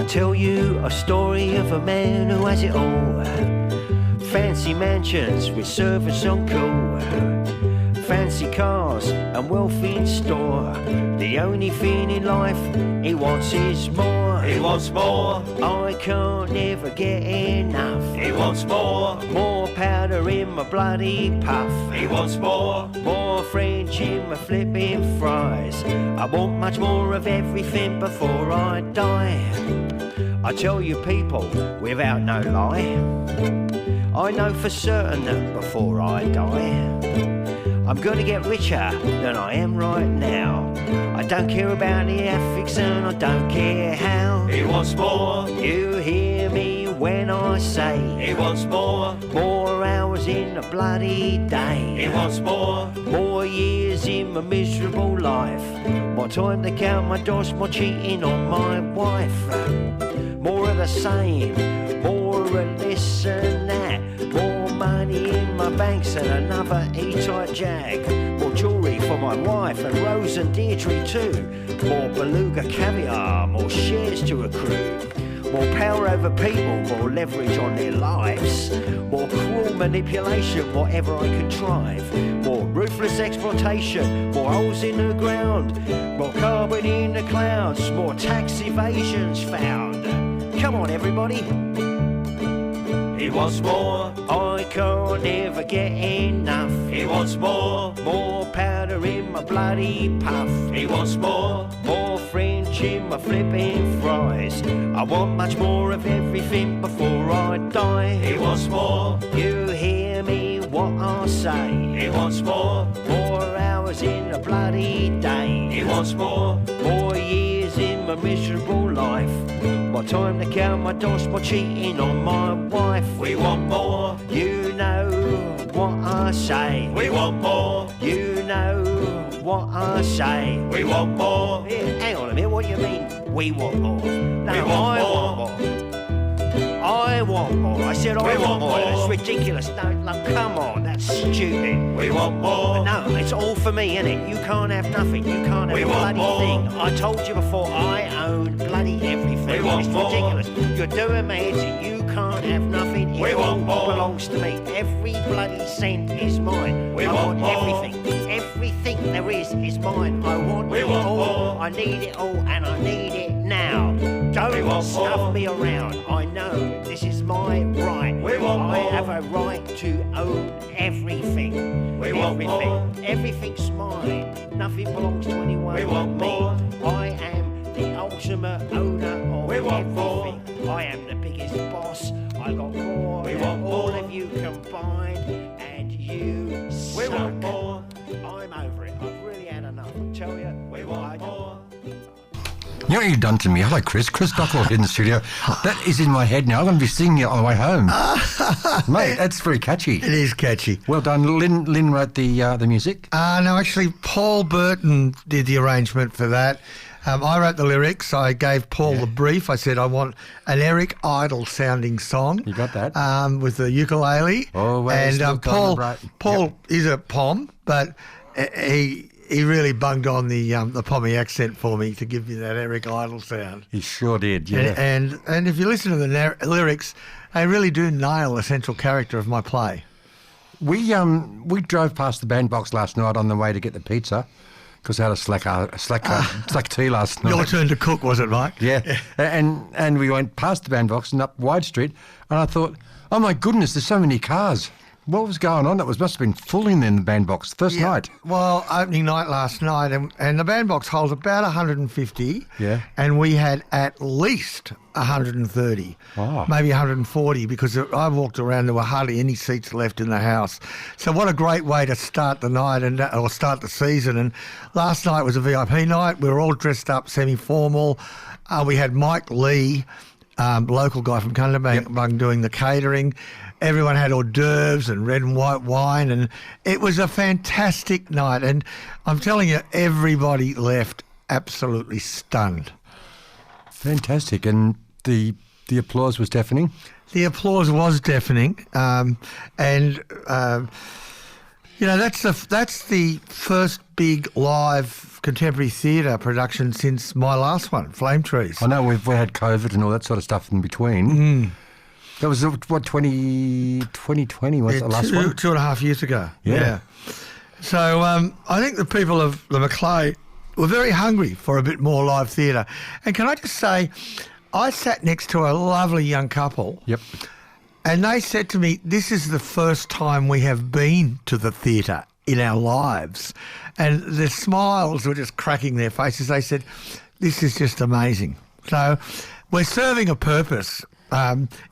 Tell you a story of a man who has it all. Fancy mansions with servants on call, fancy cars and wealth in store. The only thing in life he wants is more. He wants more. I can't never get enough. He wants more. More powder in my bloody puff. He wants more. More French in my flipping fries. I want much more of everything before I die. I tell you people, without no lie, I know for certain that before I die, I'm gonna get richer than I am right now. I don't care about the ethics and I don't care how. He wants more. You hear me when I say He wants more. more hours in a bloody day. He wants more. More years in my miserable life. More time to count my doors, more cheating on my wife. More of the same, more of this and that. More money in my banks and another E-type Jag. More jewellery for my wife and Rose and Deirdre too. More beluga caviar, more shares to accrue. More power over people, more leverage on their lives. More cruel manipulation, whatever I contrive. More ruthless exploitation, more holes in the ground. More carbon in the clouds, more tax evasions found. Come on everybody. He wants more. I can't ever get enough. He wants more. More powder in my bloody puff. He wants more. More French in my flipping fries. I want much more of everything before I die. He wants more. You hear me what I say. He wants more. More hours in a bloody day. He wants more. More years in my miserable life. More time to count my doors, more cheating on my wife. We want more. You know what I say. We want more. You know what I say. We want more. Yeah, hang on a minute, what do you mean we want more? No, We want I more. want more. I want more. I said I We want want more. more. That's ridiculous. No, come on, that's stupid. We want more. No, it's all for me, innit? You can't have nothing. You can't have We a want bloody more. thing. I told you before, I own bloody everything. We want it's more. ridiculous. You're doing me, you can't have nothing. We It want all more. belongs to me. Every bloody cent is mine. We I want want more. everything. Everything there is mine. I want We it want all. more. I need it all, and I need it now. We Don't want stuff more. me around. I know this is my right. We want I more. have a right to own everything. We want everything. more. Everything's mine. Nothing belongs to anyone We want but me. more. I am the ultimate owner of We want more. everything. I am the biggest boss. I got more We than want all more. of you combined, and you We suck. want more. I'm over it. I've really had enough. I tell you. We want more. You know what you've done to me? Hello, Chris. Chris Dockrill here in the studio. That is in my head now. I'm going to be singing it on the way home. Mate, that's very catchy. It is catchy. Well done. Lynn wrote the music. No, actually, Paul Burton did the arrangement for that. I wrote the lyrics. I gave Paul the brief. I said, I want an Eric Idle-sounding song. You got that. With the ukulele. Always and look on the Paul bright- Paul is a Pom, but he really bunged on the Pommy accent for me to give me that Eric Idle sound. He sure did, yeah. And if you listen to the lyrics, they really do nail the central character of my play. We drove past the bandbox last night on the way to get the pizza because I had a slack tea last night. Your turn to cook, was it, Mike? Yeah. And we went past the bandbox and up Wide Street, and I thought, oh my goodness, there's so many cars. What was going on? It must have been full in the bandbox first night. Well, opening night last night, and the bandbox holds about 150. Yeah. And we had at least 130, Wow. maybe 140, because I walked around, there were hardly any seats left in the house. So what a great way to start the night or start the season. And last night was a VIP night. We were all dressed up, semi-formal. We had Mike Lee, local guy from Cundabank, doing the catering. Everyone had hors d'oeuvres and red and white wine, and it was a fantastic night. And I'm telling you, everybody left absolutely stunned. Fantastic. And the applause was deafening. The applause was deafening, that's the first big live contemporary theatre production since my last one, Flame Trees. I know we had COVID and all that sort of stuff in between. That was, 2020 was the last one? 2.5 years ago. Yeah. So I think the people of the Macleay were very hungry for a bit more live theatre. And can I just say, I sat next to a lovely young couple. Yep. And they said to me, this is the first time we have been to the theatre in our lives. And the smiles were just cracking their faces. They said, this is just amazing. So we're serving a purpose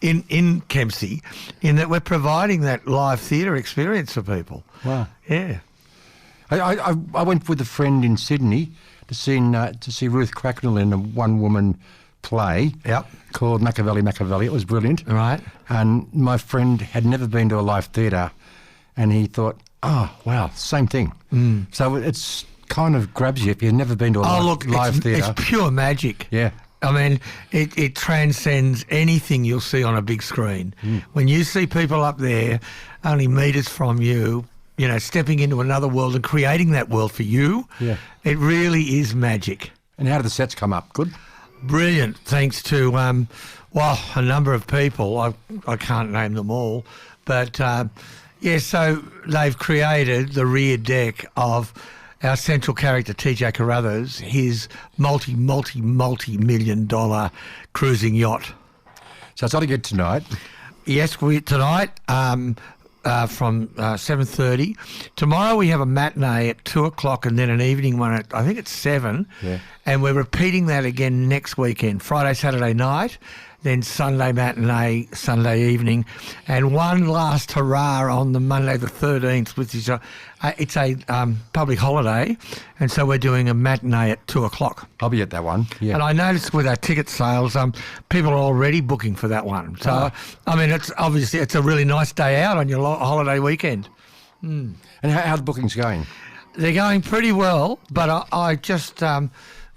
in Kempsey in that we're providing that live theatre experience for people. Wow. Yeah. I went with a friend in Sydney to see Ruth Cracknell in a one-woman play called Machiavelli. It was brilliant. Right. And my friend had never been to a live theatre, and he thought, oh, wow, same thing. So it's kind of grabs you if you've never been to a live theatre. It's pure magic. Yeah. I mean, it transcends anything you'll see on a big screen. When you see people up there only metres from you, stepping into another world and creating that world for you, it really is magic. And how did the sets come up? Good? Brilliant, thanks to, a number of people. I can't name them all. But, so they've created the rear deck of our central character, TJ Carruthers, his multi-million-dollar cruising yacht. So it's on again tonight. Yes, tonight from 7:30. Tomorrow we have a matinee at 2 o'clock and then an evening one at, I think it's 7. Yeah. And we're repeating that again next weekend, Friday, Saturday night, then Sunday matinee, Sunday evening, and one last hurrah on the Monday the 13th, which is it's a public holiday, and so we're doing a matinee at 2 o'clock. I'll be at that one, yeah. And I noticed with our ticket sales, people are already booking for that one. So, I mean, it's a really nice day out on your holiday weekend. And how are the bookings going? They're going pretty well, but I just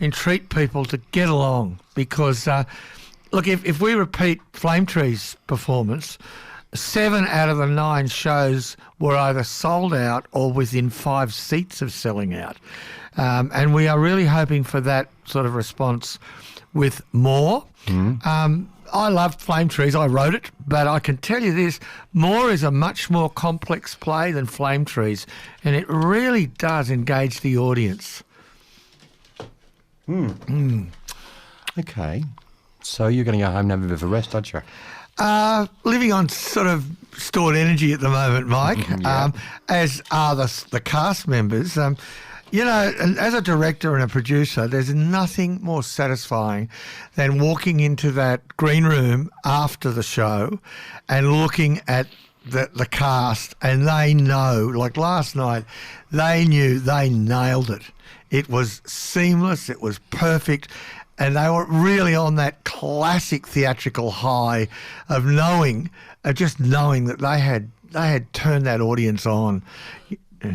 entreat people to get along because... Look, if we repeat Flame Tree's performance, 7 out of the 9 shows were either sold out or within 5 seats of selling out. And we are really hoping for that sort of response with more. I loved Flame Trees. I wrote it. But I can tell you this, More is a much more complex play than Flame Trees. And it really does engage the audience. Okay. So you're going to go home and have a bit of a rest, aren't you? Living on sort of stored energy at the moment, Mike, as are the cast members. And as a director and a producer, there's nothing more satisfying than walking into that green room after the show and looking at the cast, and they know, like last night, they knew they nailed it. It was seamless, it was perfect. And they were really on that classic theatrical high of just knowing that they had turned that audience on.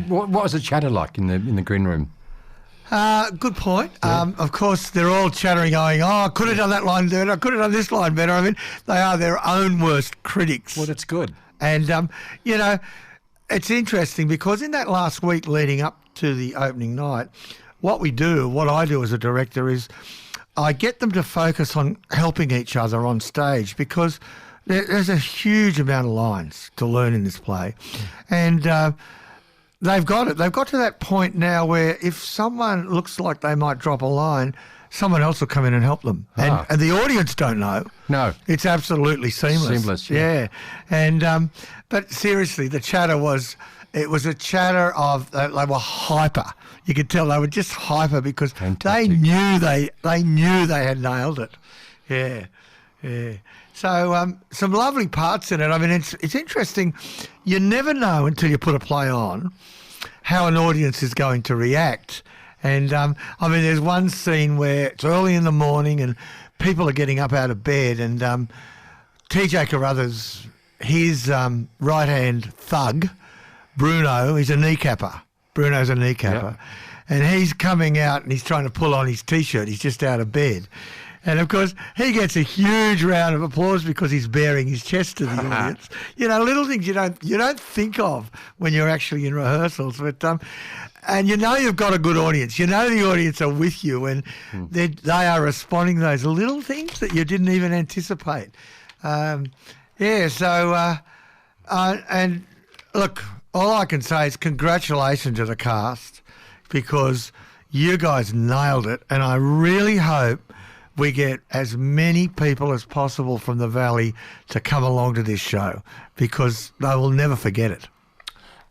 What was the chatter like in the green room? Good point. Yeah. Of course, they're all chattering, going, "Oh, I could have done that line better. I could have done this line better." I mean, they are their own worst critics. Well, that's good. And it's interesting because in that last week leading up to the opening night, what I do as a director is, I get them to focus on helping each other on stage because there's a huge amount of lines to learn in this play. And they've got it. They've got to that point now where if someone looks like they might drop a line, someone else will come in and help them. And the audience don't know. No. It's absolutely seamless. Seamless, yeah. And but seriously, the chatter was... It was a chatter of they were hyper. You could tell they were just hyper because they knew they had nailed it. Yeah. So some lovely parts in it. I mean, it's interesting. You never know until you put a play on how an audience is going to react. And there's one scene where it's early in the morning and people are getting up out of bed, and TJ Carruthers, his right-hand thug, Bruno, he's a kneecapper. Bruno's a kneecapper. Yep. And he's coming out and he's trying to pull on his T-shirt. He's just out of bed. And of course, he gets a huge round of applause because he's baring his chest to the audience. Little things you don't think of when you're actually in rehearsals. But and you've got a good audience. You know the audience are with you, and they are responding to those little things that you didn't even anticipate. And look, all I can say is congratulations to the cast, because you guys nailed it, and I really hope we get as many people as possible from the Valley to come along to this show, because they will never forget it.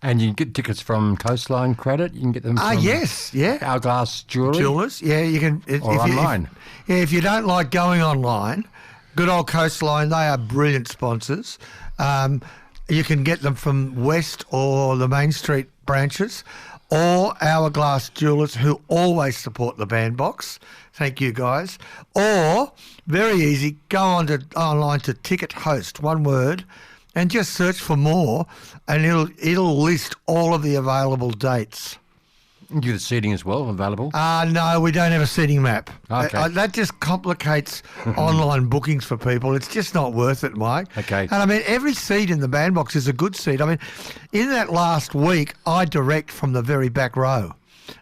And you can get tickets from Coastline Credit. You can get them from yes, yeah. Hourglass Jewellery. Jewellers, yeah, you can. Or online. If you don't like going online, good old Coastline, they are brilliant sponsors. You can get them from West or the Main Street branches, or Hourglass Jewellers, who always support the Bandbox. Thank you, guys. Or, very easy, go online to Ticket Host, one word, and just search for more, and it'll list all of the available dates. You do the seating as well, available? No, we don't have a seating map. Okay. That just complicates online bookings for people. It's just not worth it, Mike. Okay. And I mean, every seat in the Bandbox is a good seat. I mean, in that last week, I direct from the very back row.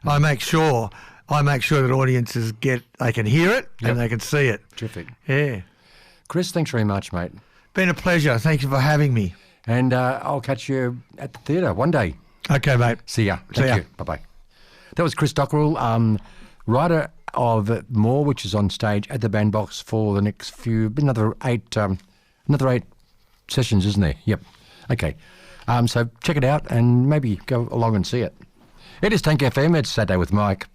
I make sure that audiences they can hear it and they can see it. Terrific. Yeah. Chris, thanks very much, mate. Been a pleasure. Thank you for having me. And I'll catch you at the theatre one day. Okay, mate. See ya. See ya. Thank you. Bye-bye. That was Chris Dockrill, writer of More, which is on stage at the Bandbox for the next another eight sessions, isn't there? Yep. Okay. So check it out and maybe go along and see it. It is Tank FM. It's Saturday with Mike.